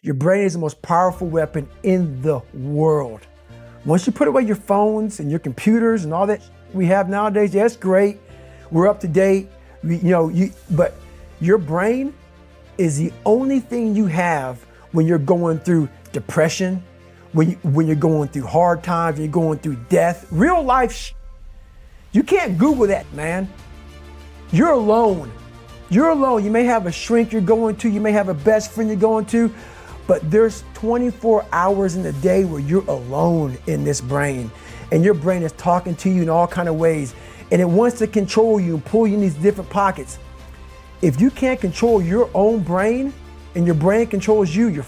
Your brain is the most powerful weapon in the world. Once you put away your phones and your computers and all that we have nowadays, yeah, it's great. We're up to date. But your brain is the only thing you have when you're going through depression, when you're going through hard times, when you're going through death, real life. You can't Google that, man. You're alone. You're alone. You may have a shrink you're going to, you may have a best friend you're going to, but there's 24 hours in the day where you're alone in this brain, and your brain is talking to you in all kinds of ways, and it wants to control you and pull you in these different pockets. If you can't control your own brain and your brain controls you,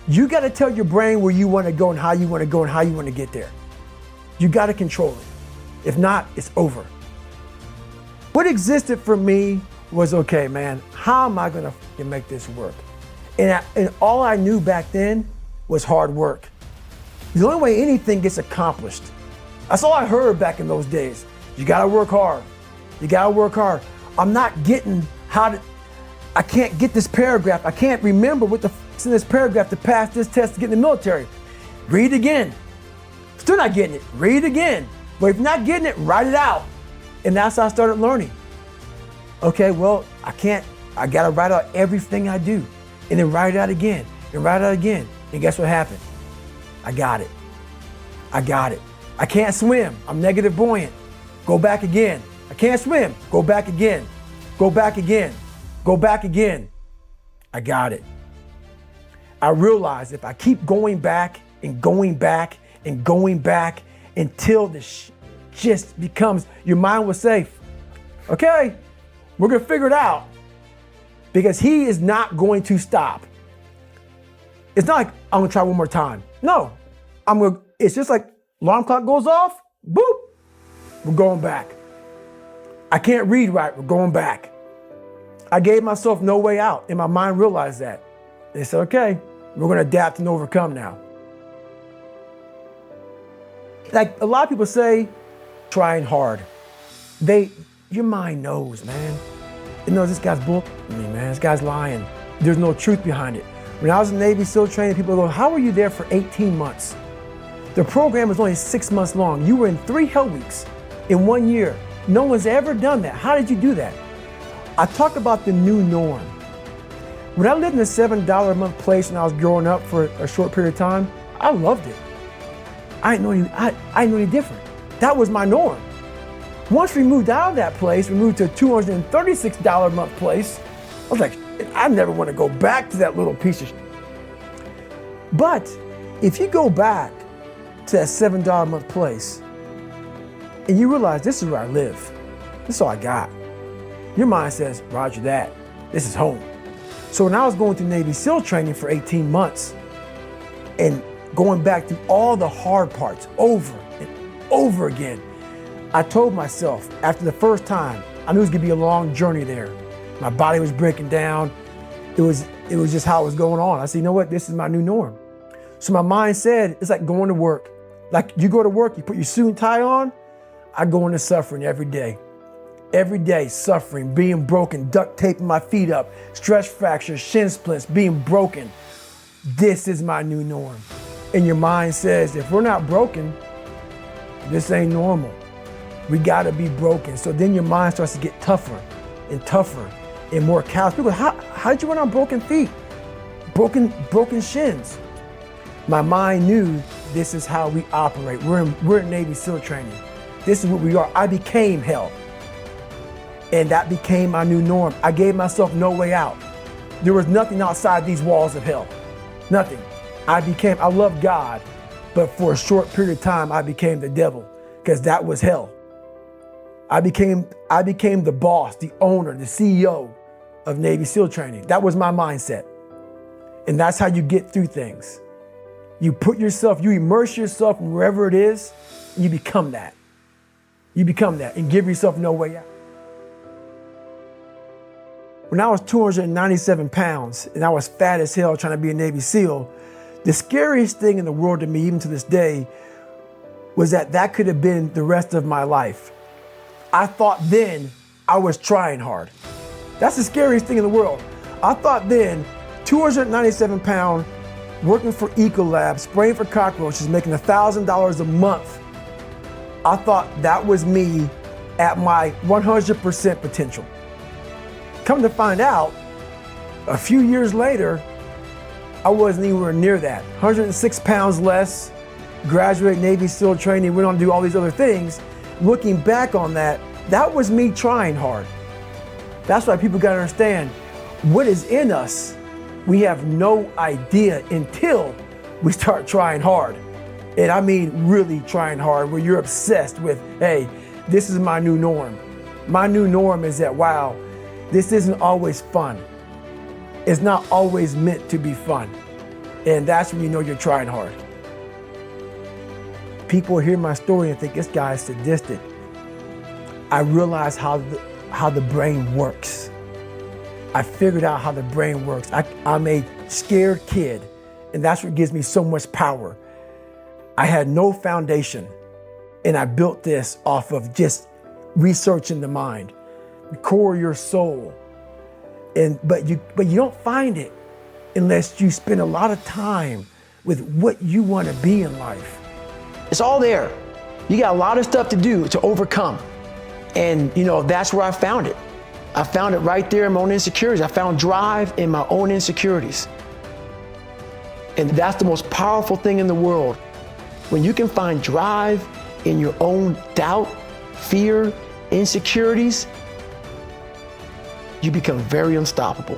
you got to tell your brain where you want to go and how you want to go and how you want to get there. You got to control it. If not, it's over. What existed for me was, okay, man, how am I going to make this work? And all I knew back then was hard work. The only way anything gets accomplished. That's all I heard back in those days. You gotta work hard. You gotta work hard. I'm not getting I can't get this paragraph. I can't remember what the f***'s in this paragraph to pass this test to get in the military. Read again. Still not getting it. Read again. But if you're not getting it, write it out. And that's how I started learning. Okay, well, I gotta write out everything I do. And then write it out again, and write it out again. And guess what happened? I got it. I got it. I can't swim. I'm negative buoyant. Go back again. I can't swim. Go back again. Go back again. Go back again. I got it. I realized if I keep going back and going back and going back until this just becomes, your mind was safe. Okay, we're gonna figure it out. Because he is not going to stop. It's not like I'm gonna try one more time. No, it's just like alarm clock goes off, boop, we're going back. I can't read right, we're going back. I gave myself no way out, and my mind realized that. They said, okay, we're gonna adapt and overcome now. Like a lot of people say, trying hard. Your mind knows, man. It knows this guy's bull. Man, this guy's lying. There's no truth behind it. When I was in Navy SEAL training, people go, how were you there for 18 months? The program was only 6 months long. You were in 3 hell weeks in 1 year. No one's ever done that. How did you do that? I talk about the new norm. When I lived in a $7 a month place when I was growing up for a short period of time, I loved it. I didn't know any different. That was my norm. Once we moved out of that place, we moved to a $236 a month place. I was like, I never want to go back to that little piece of shit. But if you go back to that $7 a month place and you realize this is where I live, this is all I got, your mind says, Roger that, this is home. So when I was going through Navy SEAL training for 18 months and going back through all the hard parts over and over again, I told myself after the first time, I knew it was gonna be a long journey there. My body was breaking down. It was just how it was going on. I said, you know what, this is my new norm. So my mind said, it's like going to work. Like you go to work, you put your suit and tie on, I go into suffering every day. Every day, suffering, being broken, duct taping my feet up, stress fractures, shin splints, being broken. This is my new norm. And your mind says, if we're not broken, this ain't normal. We gotta be broken. So then your mind starts to get tougher and tougher and more callous. People go, how'd you run on broken feet? Broken shins. My mind knew this is how we operate. We're in Navy SEAL training. This is what we are. I became hell. And that became my new norm. I gave myself no way out. There was nothing outside these walls of hell. Nothing. I love God, but for a short period of time, I became the devil because that was hell. I became the boss, the owner, the CEO of Navy SEAL training. That was my mindset. And that's how you get through things. You immerse yourself in wherever it is, and you become that. You become that and give yourself no way out. When I was 297 pounds and I was fat as hell trying to be a Navy SEAL, the scariest thing in the world to me, even to this day, was that could have been the rest of my life. I thought then I was trying hard. That's the scariest thing in the world. I thought then 297-pound, working for Ecolab, spraying for cockroaches, making $1,000 a month. I thought that was me at my 100% potential. Come to find out, a few years later, I wasn't anywhere near that. 106 pounds less, graduate Navy SEAL training, went on to do all these other things. Looking back on that, that was me trying hard. That's why people gotta understand, what is in us, we have no idea until we start trying hard. And I mean really trying hard, where you're obsessed with, hey, this is my new norm. My new norm is that, wow, this isn't always fun. It's not always meant to be fun. And that's when you know you're trying hard. People hear my story and think this guy is sadistic. I realized how the brain works. I figured out how the brain works. I'm a scared kid, and that's what gives me so much power. I had no foundation, and I built this off of just researching the mind, the core of your soul. But you don't find it unless you spend a lot of time with what you want to be in life. It's all there. You got a lot of stuff to do to overcome. And that's where I found it. I found it right there in my own insecurities. I found drive in my own insecurities. And that's the most powerful thing in the world. When you can find drive in your own doubt, fear, insecurities, you become very unstoppable.